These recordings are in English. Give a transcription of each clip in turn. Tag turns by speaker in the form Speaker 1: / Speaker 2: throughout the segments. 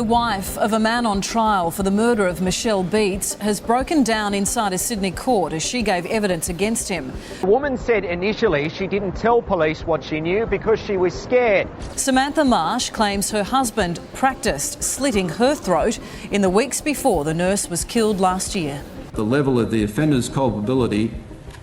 Speaker 1: The wife of a man on trial for the murder of Michelle Beets has broken down inside a Sydney court as she gave evidence against him.
Speaker 2: The woman said initially she didn't tell police what she knew because she was scared.
Speaker 1: Samantha Marsh claims her husband practised slitting her throat in the weeks before the nurse was killed last year.
Speaker 3: The level of the offender's culpability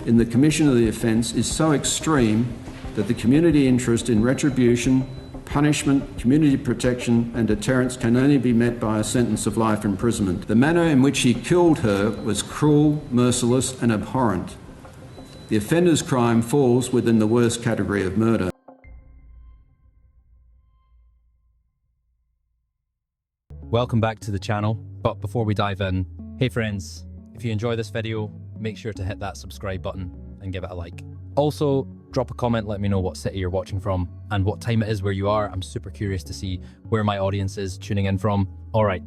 Speaker 3: in the commission of the offence is so extreme that the community interest in retribution, punishment, community protection and deterrence can only be met by a sentence of life imprisonment. The manner in which he killed her was cruel, merciless and abhorrent. The offender's crime falls within the worst category of murder.
Speaker 4: Welcome back to the channel, but before we dive in, hey friends, if you enjoy this video, make sure to hit that subscribe button and give it a like. Also, drop a comment, let me know what city you're watching from and what time it is where you are. I'm super curious to see where my audience is tuning in from. All right,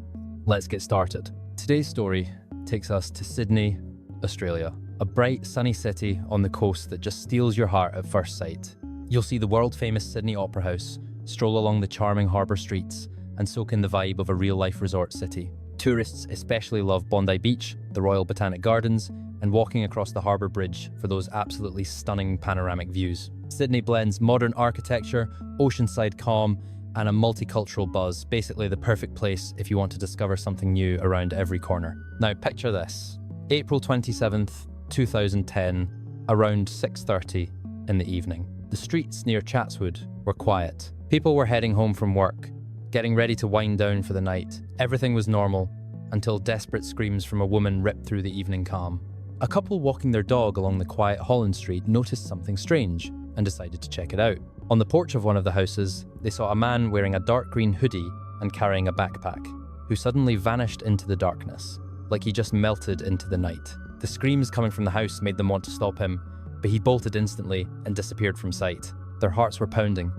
Speaker 4: let's get started. Today's story takes us to Sydney, Australia, a bright, sunny city on the coast that just steals your heart at first sight. You'll see the world-famous Sydney Opera House, stroll along the charming harbour streets and soak in the vibe of a real-life resort city. Tourists especially love Bondi Beach, the Royal Botanic Gardens, and walking across the harbour bridge for those absolutely stunning panoramic views. Sydney blends modern architecture, oceanside calm, and a multicultural buzz, basically the perfect place if you want to discover something new around every corner. Now picture this, April 27th, 2010, around 6:30 in the evening. The streets near Chatswood were quiet. People were heading home from work, getting ready to wind down for the night. Everything was normal, until desperate screams from a woman ripped through the evening calm. A couple walking their dog along the quiet Holland Street noticed something strange and decided to check it out. On the porch of one of the houses, they saw a man wearing a dark green hoodie and carrying a backpack, who suddenly vanished into the darkness, like he just melted into the night. The screams coming from the house made them want to stop him, but he bolted instantly and disappeared from sight. Their hearts were pounding,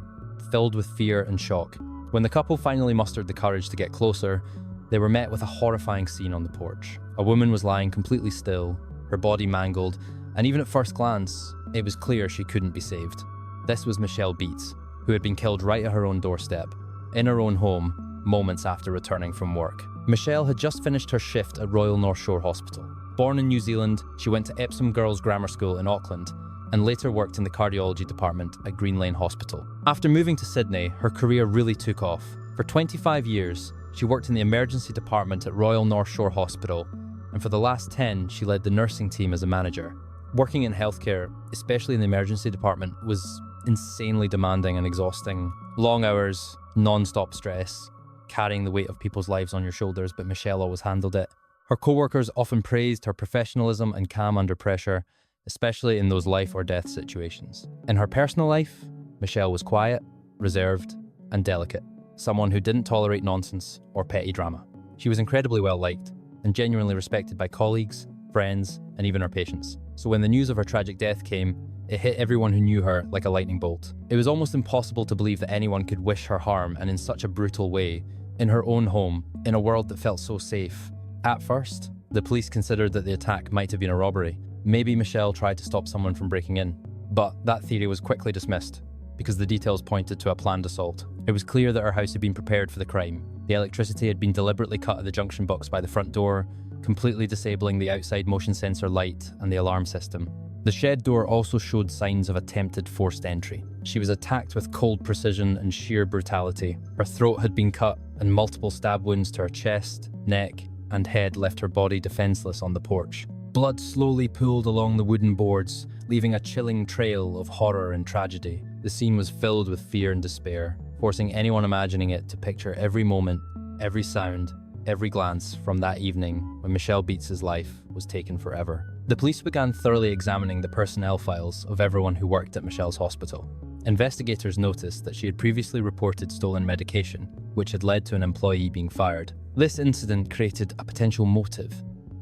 Speaker 4: filled with fear and shock. When the couple finally mustered the courage to get closer, they were met with a horrifying scene on the porch. A woman was lying completely still, her body mangled, and even at first glance, it was clear she couldn't be saved. This was Michelle Beets, who had been killed right at her own doorstep, in her own home, moments after returning from work. Michelle had just finished her shift at Royal North Shore Hospital. Born in New Zealand, she went to Epsom Girls Grammar School in Auckland, and later worked in the cardiology department at Green Lane Hospital. After moving to Sydney, her career really took off. For 25 years, she worked in the emergency department at Royal North Shore Hospital, and for the last 10, she led the nursing team as a manager. Working in healthcare, especially in the emergency department, was insanely demanding and exhausting. Long hours, non-stop stress, carrying the weight of people's lives on your shoulders, but Michelle always handled it. Her co-workers often praised her professionalism and calm under pressure, especially in those life or death situations. In her personal life, Michelle was quiet, reserved, and delicate, someone who didn't tolerate nonsense or petty drama. She was incredibly well liked and genuinely respected by colleagues, friends, and even her patients. So when the news of her tragic death came, it hit everyone who knew her like a lightning bolt. It was almost impossible to believe that anyone could wish her harm, and in such a brutal way, in her own home, in a world that felt so safe. At first, the police considered that the attack might have been a robbery. Maybe Michelle tried to stop someone from breaking in. But that theory was quickly dismissed, because the details pointed to a planned assault. It was clear that her house had been prepared for the crime. The electricity had been deliberately cut at the junction box by the front door, completely disabling the outside motion sensor light and the alarm system. The shed door also showed signs of attempted forced entry. She was attacked with cold precision and sheer brutality. Her throat had been cut, and multiple stab wounds to her chest, neck, and head left her body defenseless on the porch. Blood slowly pooled along the wooden boards, leaving a chilling trail of horror and tragedy. The scene was filled with fear and despair, forcing anyone imagining it to picture every moment, every sound, every glance from that evening when Michelle Beets' life was taken forever. The police began thoroughly examining the personnel files of everyone who worked at Michelle's hospital. Investigators noticed that she had previously reported stolen medication, which had led to an employee being fired. This incident created a potential motive.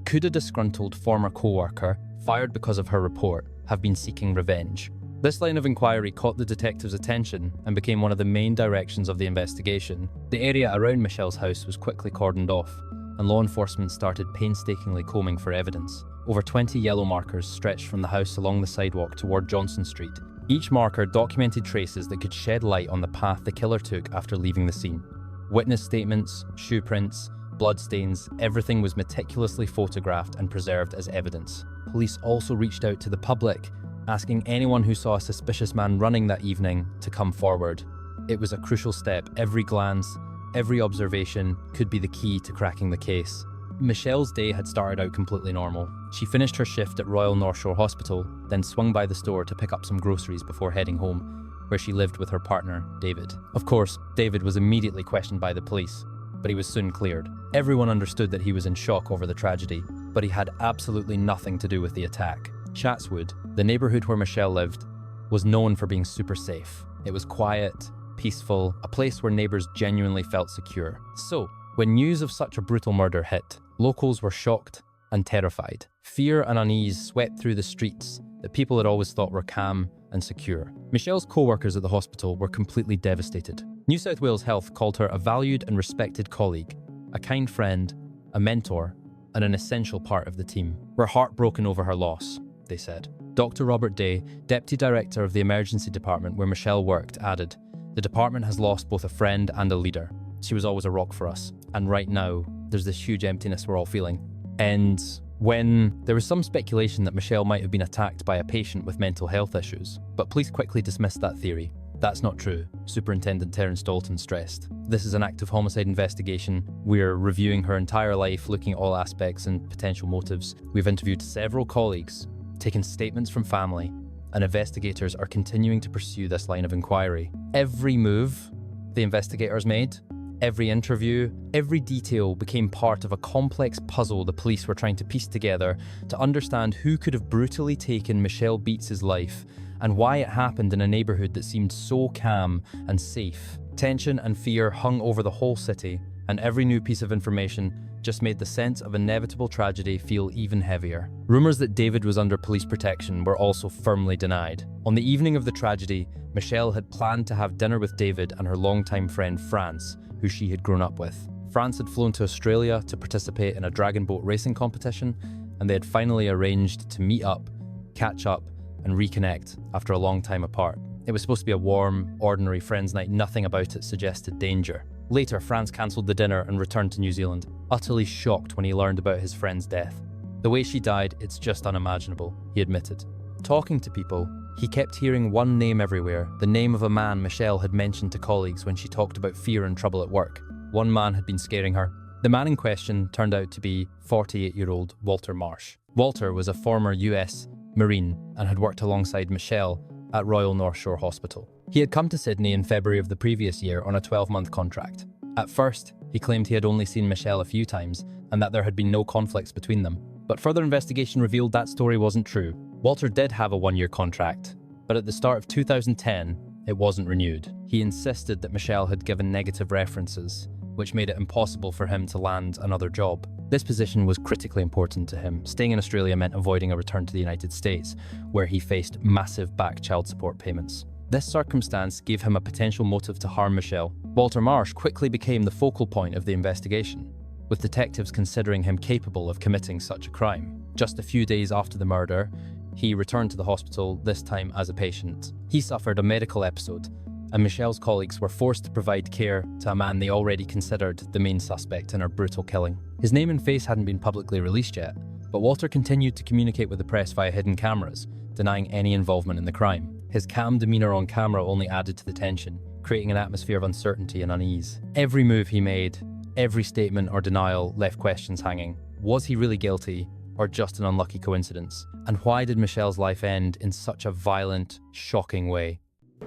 Speaker 4: Could a disgruntled former co-worker, fired because of her report, have been seeking revenge? This line of inquiry caught the detectives' attention and became one of the main directions of the investigation. The area around Michelle's house was quickly cordoned off, and law enforcement started painstakingly combing for evidence. Over 20 yellow markers stretched from the house along the sidewalk toward Johnson Street. Each marker documented traces that could shed light on the path the killer took after leaving the scene. Witness statements, shoe prints, bloodstains, everything was meticulously photographed and preserved as evidence. Police also reached out to the public, asking anyone who saw a suspicious man running that evening to come forward. It was a crucial step. Every glance, every observation could be the key to cracking the case. Michelle's day had started out completely normal. She finished her shift at Royal North Shore Hospital, then swung by the store to pick up some groceries before heading home, where she lived with her partner, David. Of course, David was immediately questioned by the police, but he was soon cleared. Everyone understood that he was in shock over the tragedy, but he had absolutely nothing to do with the attack. Chatswood, the neighborhood where Michelle lived, was known for being super safe. It was quiet, peaceful, a place where neighbors genuinely felt secure. So, when news of such a brutal murder hit, locals were shocked and terrified. Fear and unease swept through the streets that people had always thought were calm and secure. Michelle's co-workers at the hospital were completely devastated. New South Wales Health called her a valued and respected colleague, a kind friend, a mentor, and an essential part of the team. We're heartbroken over her loss, they said. Dr. Robert Day, Deputy Director of the Emergency Department where Michelle worked, added, "The department has lost both a friend and a leader. She was always a rock for us. And right now, there's this huge emptiness we're all feeling." And when there was some speculation that Michelle might have been attacked by a patient with mental health issues, but police quickly dismissed that theory. That's not true, Superintendent Terence Dalton stressed. This is an active homicide investigation. We're reviewing her entire life, looking at all aspects and potential motives. We've interviewed several colleagues, taken statements from family, and investigators are continuing to pursue this line of inquiry. Every move the investigators made, every interview, every detail became part of a complex puzzle the police were trying to piece together to understand who could have brutally taken Michelle Beets' life and why it happened in a neighborhood that seemed so calm and safe. Tension and fear hung over the whole city, and every new piece of information just made the sense of inevitable tragedy feel even heavier. Rumors that David was under police protection were also firmly denied. On the evening of the tragedy, Michelle had planned to have dinner with David and her longtime friend France, who she had grown up with. France had flown to Australia to participate in a dragon boat racing competition, and they had finally arranged to meet up, catch up, and reconnect after a long time apart. It was supposed to be a warm, ordinary friends' night. Nothing about it suggested danger. Later, France cancelled the dinner and returned to New Zealand, utterly shocked when he learned about his friend's death. "The way she died, it's just unimaginable," he admitted. Talking to people, he kept hearing one name everywhere, the name of a man Michelle had mentioned to colleagues when she talked about fear and trouble at work. One man had been scaring her. The man in question turned out to be 48-year-old Walter Marsh. Walter was a former US Marine and had worked alongside Michelle at Royal North Shore Hospital. He had come to Sydney in February of the previous year on a 12-month contract. At first, he claimed he had only seen Michelle a few times and that there had been no conflicts between them. But further investigation revealed that story wasn't true. Walter did have a one-year contract, but at the start of 2010, it wasn't renewed. He insisted that Michelle had given negative references, which made it impossible for him to land another job. This position was critically important to him. Staying in Australia meant avoiding a return to the United States, where he faced massive back child support payments. This circumstance gave him a potential motive to harm Michelle. Walter Marsh quickly became the focal point of the investigation, with detectives considering him capable of committing such a crime. Just a few days after the murder, he returned to the hospital, this time as a patient. He suffered a medical episode, and Michelle's colleagues were forced to provide care to a man they already considered the main suspect in her brutal killing. His name and face hadn't been publicly released yet, but Walter continued to communicate with the press via hidden cameras, denying any involvement in the crime. His calm demeanor on camera only added to the tension, creating an atmosphere of uncertainty and unease. Every move he made, every statement or denial left questions hanging. Was he really guilty, or just an unlucky coincidence? And why did Michelle's life end in such a violent, shocking way?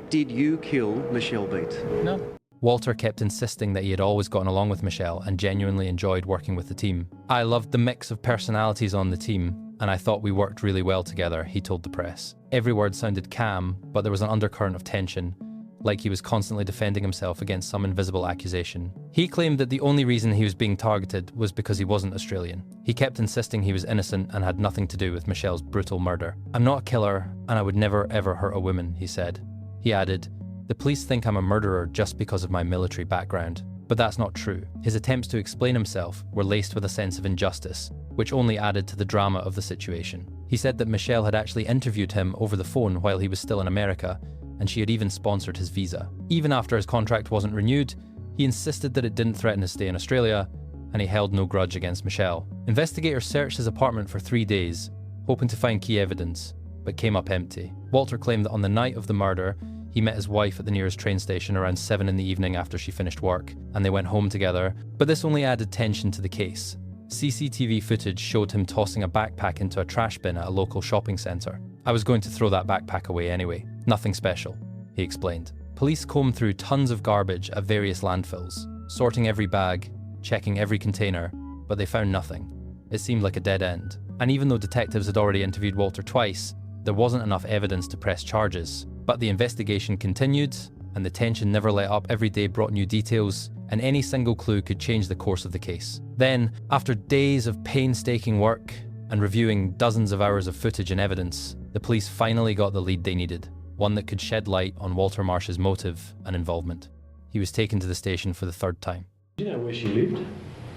Speaker 5: Did you kill Michelle Beets?
Speaker 4: No. Walter kept insisting that he had always gotten along with Michelle and genuinely enjoyed working with the team. "I loved the mix of personalities on the team, and I thought we worked really well together," he told the press. Every word sounded calm, but there was an undercurrent of tension, like he was constantly defending himself against some invisible accusation. He claimed that the only reason he was being targeted was because he wasn't Australian. He kept insisting he was innocent and had nothing to do with Michelle's brutal murder. "I'm not a killer, and I would never ever hurt a woman," he said. He added, "The police think I'm a murderer just because of my military background." But that's not true. His attempts to explain himself were laced with a sense of injustice, which only added to the drama of the situation. He said that Michelle had actually interviewed him over the phone while he was still in America, and she had even sponsored his visa. Even after his contract wasn't renewed, He insisted that it didn't threaten his stay in Australia, and he held no grudge against Michelle. Investigators searched his apartment for 3 days, hoping to find key evidence, but came up empty. Walter claimed that on the night of the murder, he met his wife at the nearest train station around 7 in the evening after she finished work, and they went home together, but this only added tension to the case. CCTV footage showed him tossing a backpack into a trash bin at a local shopping centre. "I was going to throw that backpack away anyway. Nothing special," he explained. Police combed through tons of garbage at various landfills, sorting every bag, checking every container, but they found nothing. It seemed like a dead end. And even though detectives had already interviewed Walter twice, there wasn't enough evidence to press charges. But the investigation continued, and the tension never let up. Every day brought new details, and any single clue could change the course of the case. Then, after days of painstaking work and reviewing dozens of hours of footage and evidence, the police finally got the lead they needed, one that could shed light on Walter Marsh's motive and involvement. He was taken to the station for the 3rd time.
Speaker 6: Do you know where she lived?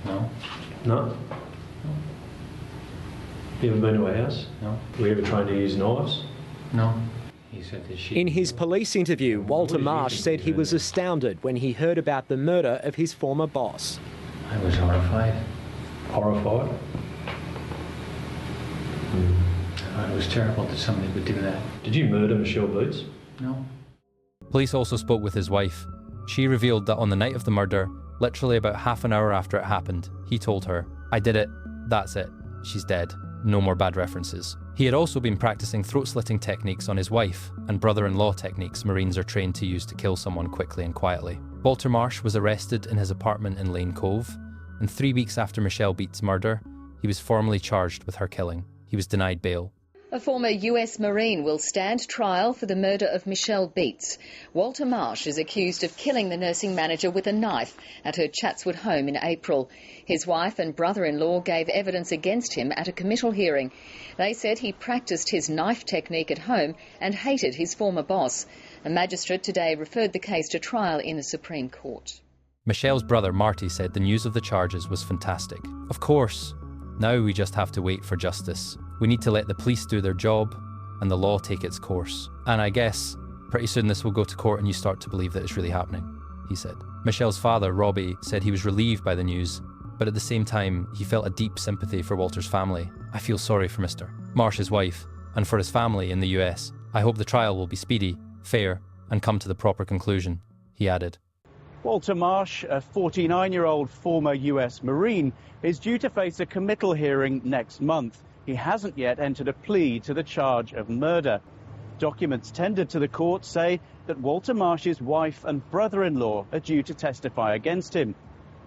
Speaker 4: No.
Speaker 6: No? You ever been to her house?
Speaker 4: No.
Speaker 6: Were you ever trained to use knives?
Speaker 4: No. He said that she...
Speaker 2: In his police interview, Walter Marsh said he was astounded when he heard about the murder of his former boss.
Speaker 7: I was horrified.
Speaker 6: Horrified?
Speaker 7: I thought it was terrible that somebody would do that.
Speaker 6: Did you murder Michelle Beets?
Speaker 7: No.
Speaker 4: Police also spoke with his wife. She revealed that on the night of the murder, literally about half an hour after it happened, he told her, "I did it. That's it. She's dead. No more bad references." He had also been practicing throat-slitting techniques on his wife and brother-in-law techniques Marines are trained to use to kill someone quickly and quietly. Walter Marsh was arrested in his apartment in Lane Cove, and 3 weeks after Michelle Beets' murder, he was formally charged with her killing. He was denied bail.
Speaker 8: A former US Marine will stand trial for the murder of Michelle Beets. Walter Marsh is accused of killing the nursing manager with a knife at her Chatswood home in April. His wife and brother-in-law gave evidence against him at a committal hearing. They said he practiced his knife technique at home and hated his former boss. A magistrate today referred the case to trial in the Supreme Court.
Speaker 4: Michelle's brother Marty said the news of the charges was fantastic. "Of course, now we just have to wait for justice. We need to let the police do their job and the law take its course. And I guess pretty soon this will go to court and you start to believe that it's really happening," he said. Michelle's father, Robbie, said he was relieved by the news, but at the same time, he felt a deep sympathy for Walter's family. "I feel sorry for Mr. Marsh's wife and for his family in the US. I hope the trial will be speedy, fair, and come to the proper conclusion," he added.
Speaker 9: Walter Marsh, a 49-year-old former US Marine, is due to face a committal hearing next month. He hasn't yet entered a plea to the charge of murder. Documents tendered to the court say that Walter Marsh's wife and brother-in-law are due to testify against him.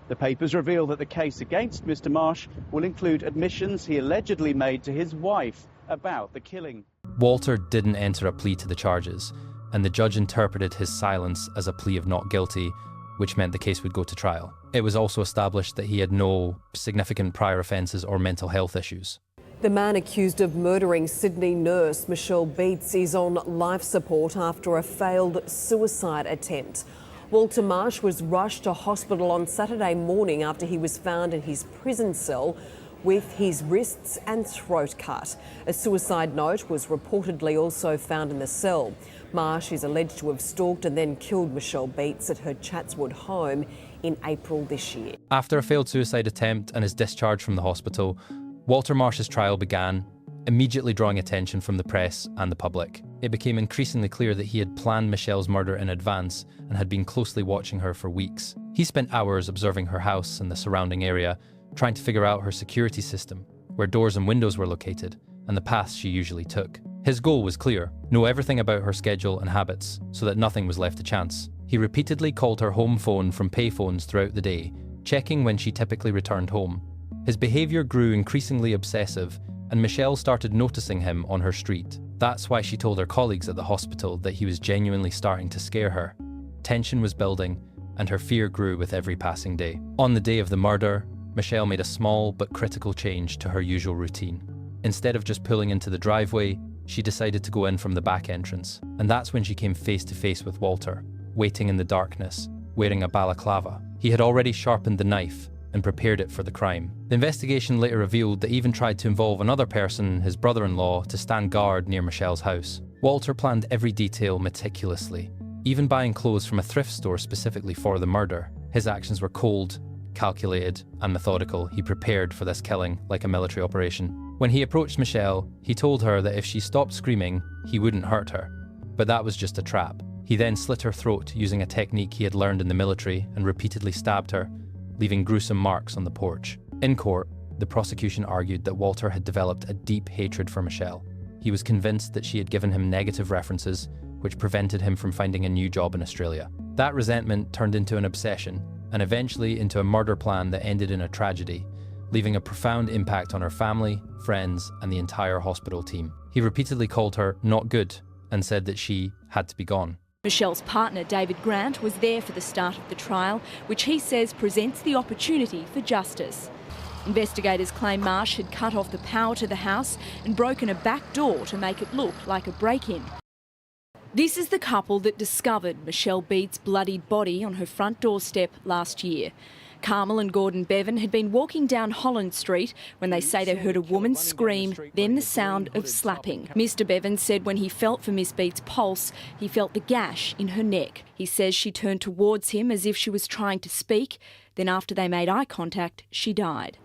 Speaker 9: The papers reveal that the case against Mr. Marsh will include admissions he allegedly made to his wife about the killing.
Speaker 4: Walter didn't enter a plea to the charges, and the judge interpreted his silence as a plea of not guilty, which meant the case would go to trial. It was also established that he had no significant prior offences or mental health issues.
Speaker 10: The man accused of murdering Sydney nurse Michelle Beets is on life support after a failed suicide attempt. Walter Marsh was rushed to hospital on Saturday morning after he was found in his prison cell with his wrists and throat cut. A suicide note was reportedly also found in the cell. Marsh is alleged to have stalked and then killed Michelle Beets at her Chatswood home in April this year.
Speaker 4: After a failed suicide attempt and his discharge from the hospital, Walter Marsh's trial began, immediately drawing attention from the press and the public. It became increasingly clear that he had planned Michelle's murder in advance and had been closely watching her for weeks. He spent hours observing her house and the surrounding area, trying to figure out her security system, where doors and windows were located, and the paths she usually took. His goal was clear: know everything about her schedule and habits, so that nothing was left to chance. He repeatedly called her home phone from payphones throughout the day, checking when she typically returned home. His behaviour grew increasingly obsessive, and Michelle started noticing him on her street. That's why she told her colleagues at the hospital that he was genuinely starting to scare her. Tension was building, and her fear grew with every passing day. On the day of the murder, Michelle made a small but critical change to her usual routine. Instead of just pulling into the driveway, she decided to go in from the back entrance, and that's when she came face to face with Walter, waiting in the darkness, wearing a balaclava. He had already sharpened the knife and prepared it for the crime. The investigation later revealed that he even tried to involve another person, his brother-in-law, to stand guard near Michelle's house. Walter planned every detail meticulously, even buying clothes from a thrift store specifically for the murder. His actions were cold, calculated, and methodical. He prepared for this killing like a military operation. When he approached Michelle, he told her that if she stopped screaming, he wouldn't hurt her. But that was just a trap. He then slit her throat using a technique he had learned in the military and repeatedly stabbed her, leaving gruesome marks on the porch. In court, the prosecution argued that Walter had developed a deep hatred for Michelle. He was convinced that she had given him negative references, which prevented him from finding a new job in Australia. That resentment turned into an obsession, and eventually into a murder plan that ended in a tragedy, leaving a profound impact on her family, friends, and the entire hospital team. He repeatedly called her not good and said that she had to be gone.
Speaker 11: Michelle's partner, David Grant, was there for the start of the trial, which he says presents the opportunity for justice. Investigators claim Marsh had cut off the power to the house and broken a back door to make it look like a break-in. This is the couple that discovered Michelle Beets' bloodied body on her front doorstep last year. Carmel and Gordon Bevan had been walking down Holland Street when they say they heard a woman scream, then the sound of slapping. Mr Bevan said when he felt for Miss Beets' pulse, he felt the gash in her neck. He says she turned towards him as if she was trying to speak. Then after they made eye contact, she died.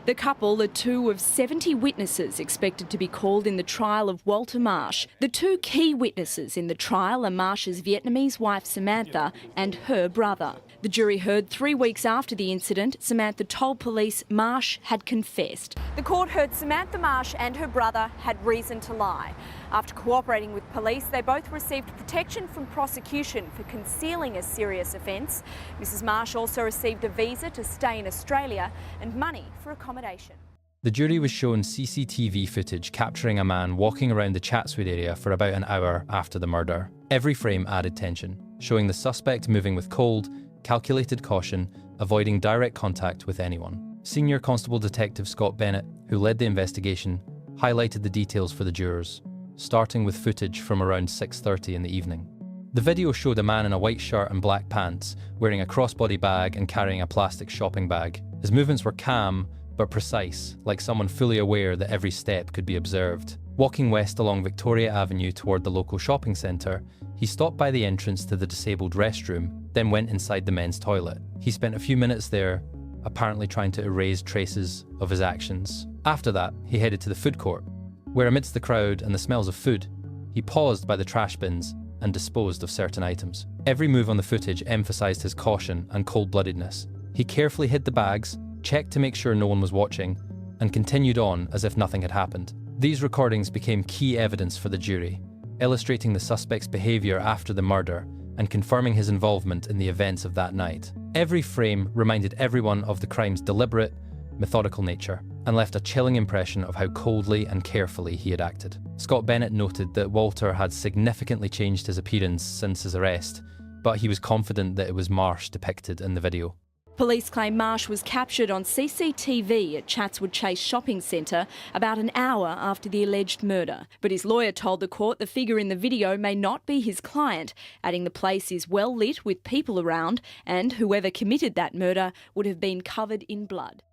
Speaker 11: The couple are two of 70 witnesses expected to be called in the trial of Walter Marsh. The two key witnesses in the trial are Marsh's Vietnamese wife Samantha and her brother. The jury heard 3 weeks after the incident, Samantha told police Marsh had confessed. The court heard Samantha Marsh and her brother had reason to lie. After cooperating with police, they both received protection from prosecution for concealing a serious offence. Mrs Marsh also received a visa to stay in Australia and money for accommodation.
Speaker 4: The jury was shown CCTV footage capturing a man walking around the Chatswood area for about an hour after the murder. Every frame added tension, showing the suspect moving with cold, calculated caution, avoiding direct contact with anyone. Senior Constable Detective Scott Bennett, who led the investigation, highlighted the details for the jurors, starting with footage from around 6:30 in the evening. The video showed a man in a white shirt and black pants, wearing a crossbody bag and carrying a plastic shopping bag. His movements were calm, but precise, like someone fully aware that every step could be observed. Walking west along Victoria Avenue toward the local shopping centre, he stopped by the entrance to the disabled restroom, then went inside the men's toilet. He spent a few minutes there, apparently trying to erase traces of his actions. After that, he headed to the food court, where amidst the crowd and the smells of food, he paused by the trash bins and disposed of certain items. Every move on the footage emphasised his caution and cold-bloodedness. He carefully hid the bags, checked to make sure no one was watching, and continued on as if nothing had happened. These recordings became key evidence for the jury, illustrating the suspect's behaviour after the murder and confirming his involvement in the events of that night. Every frame reminded everyone of the crime's deliberate, methodical nature, and left a chilling impression of how coldly and carefully he had acted. Scott Bennett noted that Walter had significantly changed his appearance since his arrest, but he was confident that it was Marsh depicted in the video.
Speaker 11: Police claim Marsh was captured on CCTV at Chatswood Chase Shopping Centre about an hour after the alleged murder. But his lawyer told the court the figure in the video may not be his client, adding the place is well lit with people around and whoever committed that murder would have been covered in blood.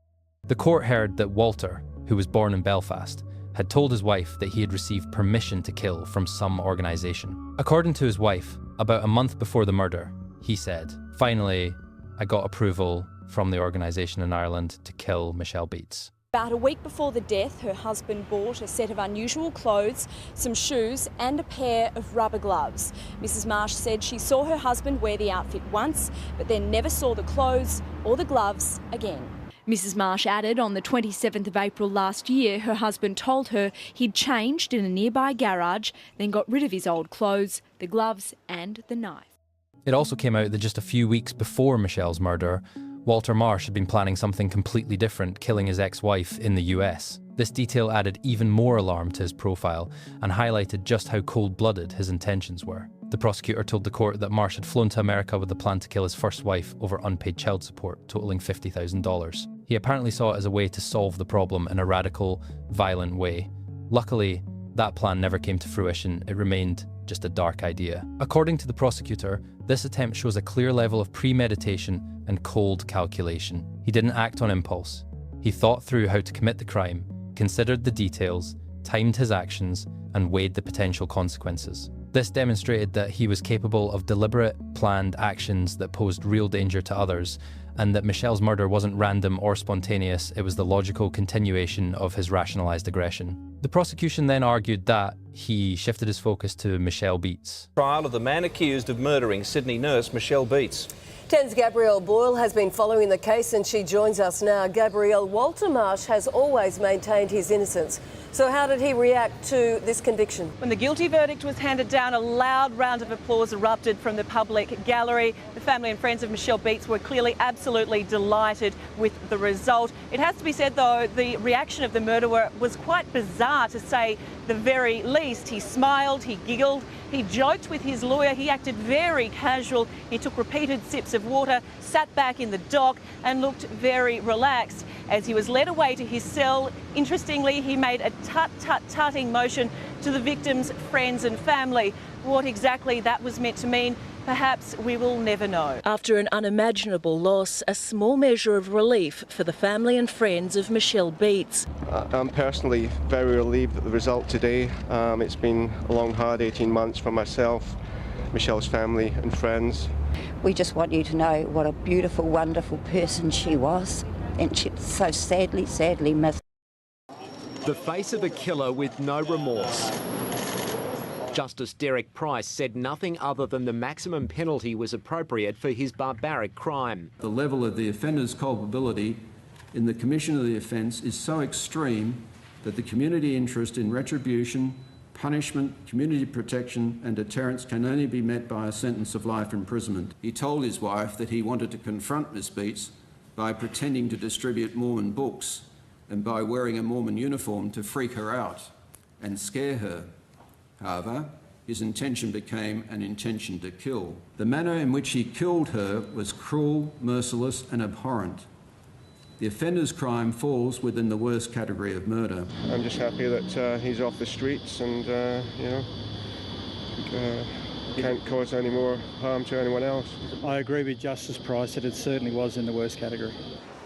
Speaker 4: The court heard that Walter, who was born in Belfast, had told his wife that he had received permission to kill from some organisation. According to his wife, about a month before the murder, he said, "Finally, I got approval from the organisation in Ireland to kill Michelle Beets."
Speaker 11: About a week before the death, her husband bought a set of unusual clothes, some shoes and a pair of rubber gloves. Mrs Marsh said she saw her husband wear the outfit once, but then never saw the clothes or the gloves again. Mrs Marsh added on the 27th of April last year, her husband told her he'd changed in a nearby garage, then got rid of his old clothes, the gloves and the knife.
Speaker 4: It also came out that just a few weeks before Michelle's murder, Walter Marsh had been planning something completely different, killing his ex-wife in the US. This detail added even more alarm to his profile and highlighted just how cold-blooded his intentions were. The prosecutor told the court that Marsh had flown to America with the plan to kill his first wife over unpaid child support, totaling $50,000. He apparently saw it as a way to solve the problem in a radical, violent way. Luckily, that plan never came to fruition. It remained just a dark idea. According to the prosecutor, this attempt shows a clear level of premeditation and cold calculation. He didn't act on impulse. He thought through how to commit the crime, considered the details, timed his actions, and weighed the potential consequences. This demonstrated that he was capable of deliberate, planned actions that posed real danger to others, and that Michelle's murder wasn't random or spontaneous, it was the logical continuation of his rationalised aggression. The prosecution then argued that he shifted his focus to Michelle Beets.
Speaker 12: Trial of the man accused of murdering Sydney nurse Michelle Beets.
Speaker 13: 10's Gabrielle Boyle has been following the case and she joins us now. Gabrielle, Walter Marsh has always maintained his innocence. So how did he react to this conviction?
Speaker 14: When the guilty verdict was handed down, a loud round of applause erupted from the public gallery. The family and friends of Michelle Beets were clearly absolutely delighted with the result. It has to be said, though, the reaction of the murderer was quite bizarre, to say the very least. He smiled, he giggled, he joked with his lawyer, he acted very casual, he took repeated sips of water, sat back in the dock and looked very relaxed. As he was led away to his cell, interestingly, he made a tut-tut-tutting motion to the victim's friends and family. What exactly that was meant to mean, perhaps we will never know. After an unimaginable loss, a small measure of relief for the family and friends of Michelle Beets.
Speaker 15: I'm personally very relieved at the result today. It's been a long, hard 18 months for myself, Michelle's family and friends.
Speaker 16: We just want you to know what a beautiful, wonderful person she was, and she's so sadly missed.
Speaker 2: The face of a killer with no remorse. Justice Derek Price said nothing other than the maximum penalty was appropriate for his barbaric crime.
Speaker 3: The level of the offender's culpability in the commission of the offence is so extreme that the community interest in retribution, punishment, community protection and deterrence can only be met by a sentence of life imprisonment. He told his wife that he wanted to confront Miss Beets by pretending to distribute Mormon books and by wearing a Mormon uniform to freak her out and scare her. However, his intention became an intention to kill. The manner in which he killed her was cruel, merciless and abhorrent. The offender's crime falls within the worst category of murder.
Speaker 15: I'm just happy that he's off the streets and, can't cause any more harm to anyone else.
Speaker 17: I agree with Justice Price that it certainly was in the worst category.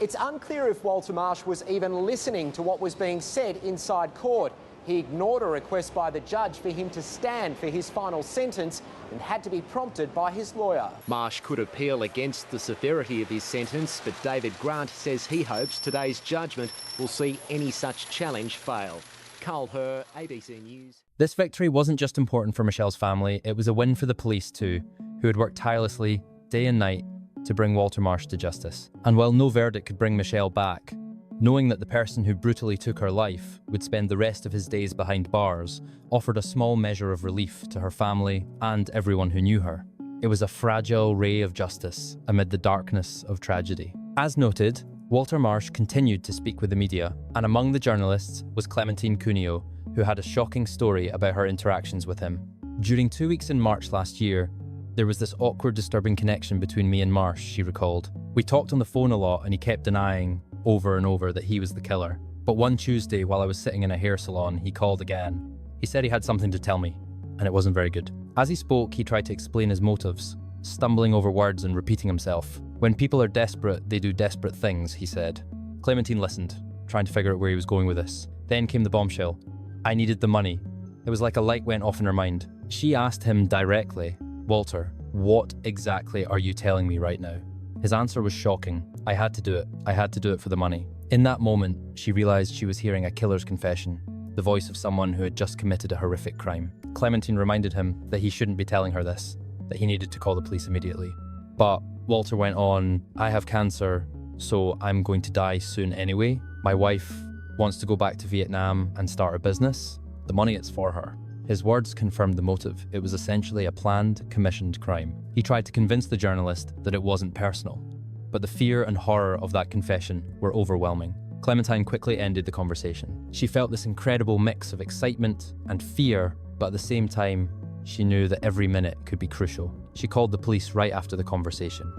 Speaker 2: It's unclear if Walter Marsh was even listening to what was being said inside court. He ignored a request by the judge for him to stand for his final sentence and had to be prompted by his lawyer. Marsh could appeal against the severity of his sentence, but David Grant says he hopes today's judgment will see any such challenge fail. Carl Herr, ABC News.
Speaker 4: This victory wasn't just important for Michelle's family, it was a win for the police too, who had worked tirelessly, day and night, to bring Walter Marsh to justice. And while no verdict could bring Michelle back, knowing that the person who brutally took her life would spend the rest of his days behind bars offered a small measure of relief to her family and everyone who knew her. It was a fragile ray of justice amid the darkness of tragedy. As noted, Walter Marsh continued to speak with the media, and among the journalists was Clementine Cuneo, who had a shocking story about her interactions with him. During 2 weeks in March last year, there was this awkward, disturbing connection between me and Marsh, she recalled. We talked on the phone a lot and he kept denying over and over that he was the killer. But one Tuesday, while I was sitting in a hair salon, he called again. He said he had something to tell me, and it wasn't very good. As he spoke, he tried to explain his motives, stumbling over words and repeating himself. When people are desperate, they do desperate things, he said. Clementine listened, trying to figure out where he was going with this. Then came the bombshell. I needed the money. It was like a light went off in her mind. She asked him directly, Walter, what exactly are you telling me right now? His answer was shocking. I had to do it. I had to do it for the money. In that moment, she realized she was hearing a killer's confession, the voice of someone who had just committed a horrific crime. Clementine reminded him that he shouldn't be telling her this, that he needed to call the police immediately. But Walter went on, I have cancer, so I'm going to die soon anyway. My wife wants to go back to Vietnam and start a business. The money is for her. His words confirmed the motive. It was essentially a planned, commissioned crime. He tried to convince the journalist that it wasn't personal, but the fear and horror of that confession were overwhelming. Clementine quickly ended the conversation. She felt this incredible mix of excitement and fear, but at the same time, she knew that every minute could be crucial. She called the police right after the conversation.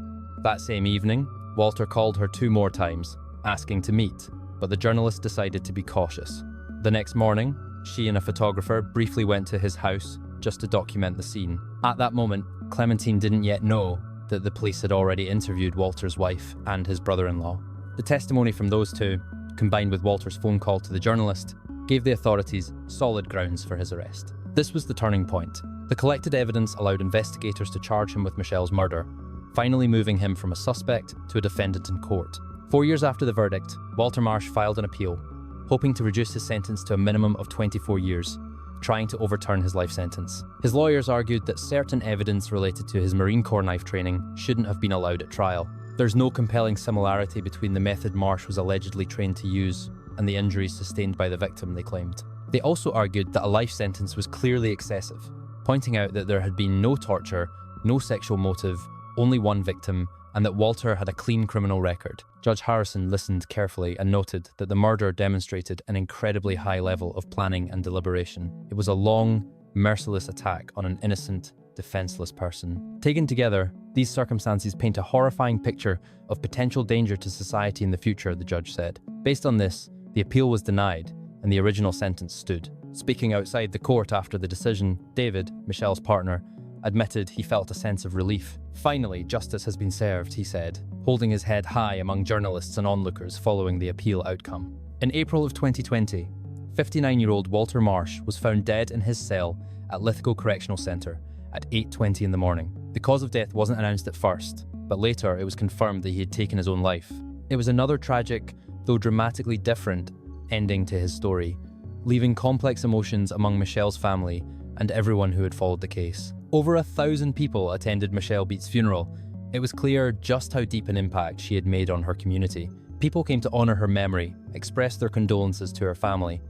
Speaker 4: That same evening, Walter called her 2 more times, asking to meet, but the journalist decided to be cautious. The next morning, she and a photographer briefly went to his house just to document the scene. At that moment, Clementine didn't yet know that the police had already interviewed Walter's wife and his brother-in-law. The testimony from those two, combined with Walter's phone call to the journalist, gave the authorities solid grounds for his arrest. This was the turning point. The collected evidence allowed investigators to charge him with Michelle's murder, finally moving him from a suspect to a defendant in court. 4 years after the verdict, Walter Marsh filed an appeal, hoping to reduce his sentence to a minimum of 24 years, trying to overturn his life sentence. His lawyers argued that certain evidence related to his Marine Corps knife training shouldn't have been allowed at trial. There's no compelling similarity between the method Marsh was allegedly trained to use and the injuries sustained by the victim, they claimed. They also argued that a life sentence was clearly excessive, pointing out that there had been no torture, no sexual motive, only one victim, and that Walter had a clean criminal record. Judge Harrison listened carefully and noted that the murder demonstrated an incredibly high level of planning and deliberation. It was a long, merciless attack on an innocent, defenseless person. Taken together, these circumstances paint a horrifying picture of potential danger to society in the future, the judge said. Based on this, the appeal was denied and the original sentence stood. Speaking outside the court after the decision, David, Michelle's partner, admitted he felt a sense of relief. Finally, justice has been served, he said, holding his head high among journalists and onlookers following the appeal outcome. In April of 2020, 59-year-old Walter Marsh was found dead in his cell at Lithgow Correctional Centre at 8:20 in the morning. The cause of death wasn't announced at first, but later it was confirmed that he had taken his own life. It was another tragic, though dramatically different, ending to his story, leaving complex emotions among Michelle's family and everyone who had followed the case. Over 1,000 people attended Michelle Beets' funeral. It was clear just how deep an impact she had made on her community. People came to honour her memory, express their condolences to her family,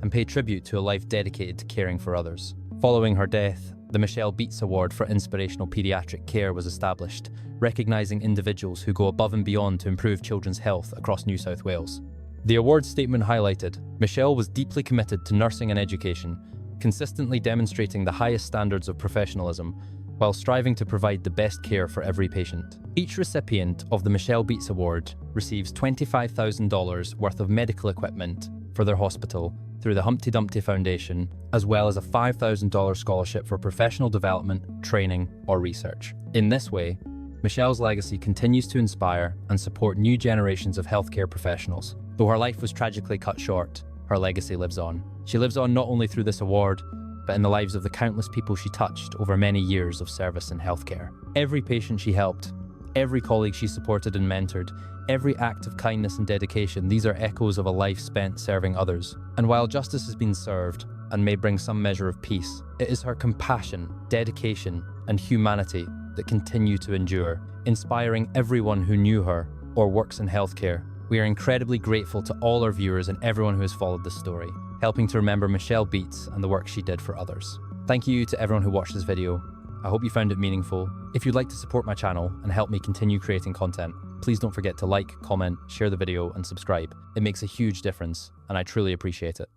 Speaker 4: and pay tribute to a life dedicated to caring for others. Following her death, the Michelle Beets Award for Inspirational Paediatric Care was established, recognising individuals who go above and beyond to improve children's health across New South Wales. The award statement highlighted, Michelle was deeply committed to nursing and education, consistently demonstrating the highest standards of professionalism, while striving to provide the best care for every patient. Each recipient of the Michelle Beets Award receives $25,000 worth of medical equipment for their hospital through the Humpty Dumpty Foundation, as well as a $5,000 scholarship for professional development, training, or research. In this way, Michelle's legacy continues to inspire and support new generations of healthcare professionals. Though her life was tragically cut short, her legacy lives on. She lives on not only through this award, but in the lives of the countless people she touched over many years of service in healthcare. Every patient she helped, every colleague she supported and mentored, every act of kindness and dedication, these are echoes of a life spent serving others. And while justice has been served and may bring some measure of peace, it is her compassion, dedication, and humanity that continue to endure, inspiring everyone who knew her or works in healthcare. We are incredibly grateful to all our viewers and everyone who has followed this story, helping to remember Michelle Beets and the work she did for others. Thank you to everyone who watched this video. I hope you found it meaningful. If you'd like to support my channel and help me continue creating content, please don't forget to like, comment, share the video, and subscribe. It makes a huge difference, and I truly appreciate it.